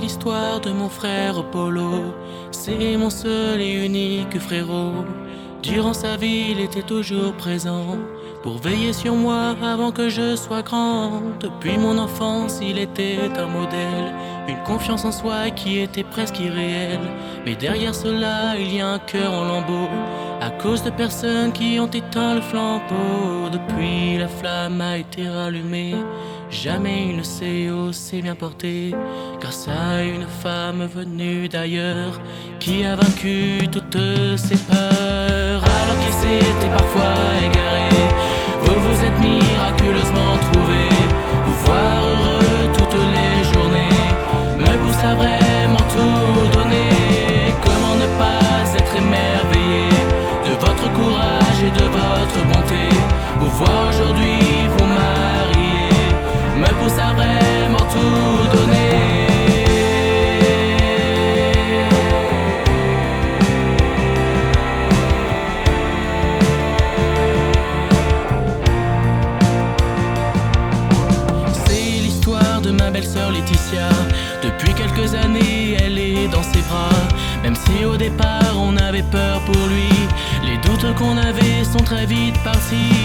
l'histoire de mon frère Polo. C'est mon seul et unique frérot. Durant sa vie, il était toujours présent pour veiller sur moi avant que je sois grand. Depuis mon enfance, il était un modèle, une confiance en soi qui était presque irréelle. Mais derrière cela, il y a un cœur en lambeaux, à cause de personnes qui ont éteint le flambeau. Depuis, la flamme a été rallumée. Jamais il ne s'est aussi bien porté, grâce à une femme venue d'ailleurs, qui a vaincu toutes ses peurs. Alors qu'il s'était parfois égaré, vous vous êtes miraculeusement trouvé. Vous voir heureux toutes les journées me pousse à vraiment tout donner. Comment ne pas être émerveillé de votre courage et de votre bonté? Vous voir aujourd'hui vous marier me pousse à vraiment tout donner. Ma belle-sœur Laetitia, depuis quelques années elle est dans ses bras. Même si au départ on avait peur pour lui, les doutes qu'on avait sont très vite partis.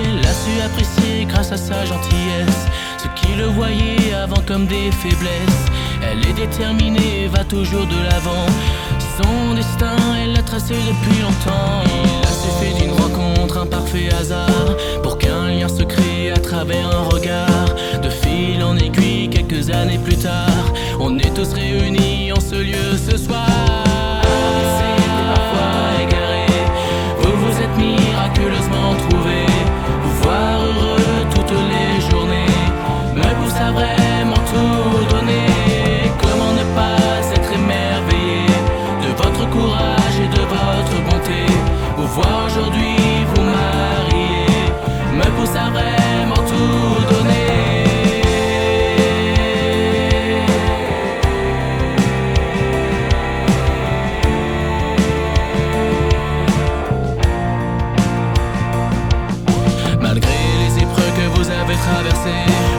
Elle a su apprécier grâce à sa gentillesse ce qui le voyait avant comme des faiblesses. Elle est déterminée, va toujours de l'avant. Son destin elle l'a tracé depuis longtemps. Il a suffi d'une rencontre, un parfait hasard, pour qu'un lien se crée à travers un regard. De fil en aiguille, quelques années plus tard, on est tous réunis en ce lieu ce soir. C'était parfois égaré, vous vous êtes miraculeusement trouvés. Vous voir heureux toutes les journées me pousse à vraiment tout donner. Comment ne pas être émerveillé de votre courage et de votre bonté? Vous voir aujourd'hui vous marier me pousse à vraiment tout donner.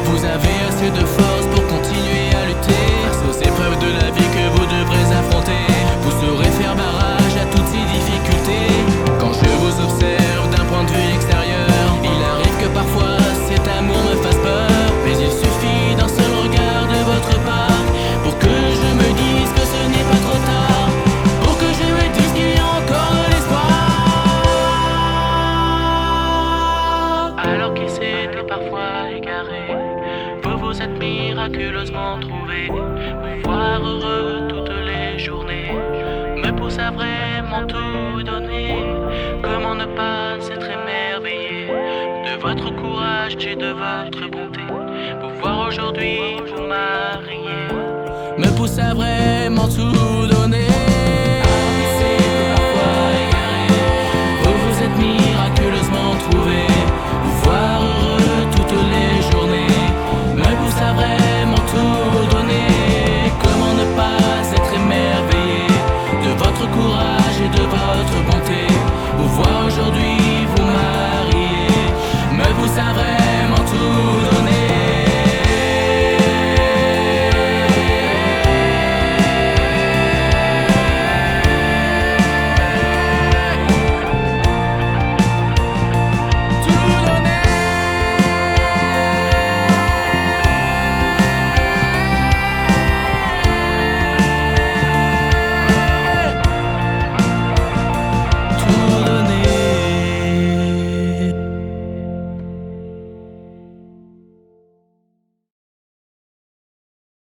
Vous avez assez de force pour continuer à lutter face aux épreuves de la vie que vous devrez affronter. Vous saurez faire barrage à toutes ces difficultés. Quand je vous observe d'un point de vue extérieur, il arrive que parfois cet amour me fasse peur. Mais il suffit d'un seul regard de votre part pour que je me dise que ce n'est pas trop tard, pour que je me dise qu'il y a encore de l'espoir. Alors qu'il s'était parfois égaré, vous vous êtes miraculeusement trouvés. Vous voir heureux toutes les journées me pousse à vraiment tout donner. Comment ne pas être émerveillé de votre courage et de votre bonté? Vous voir aujourd'hui vous marier me pousse à vraiment tout donner.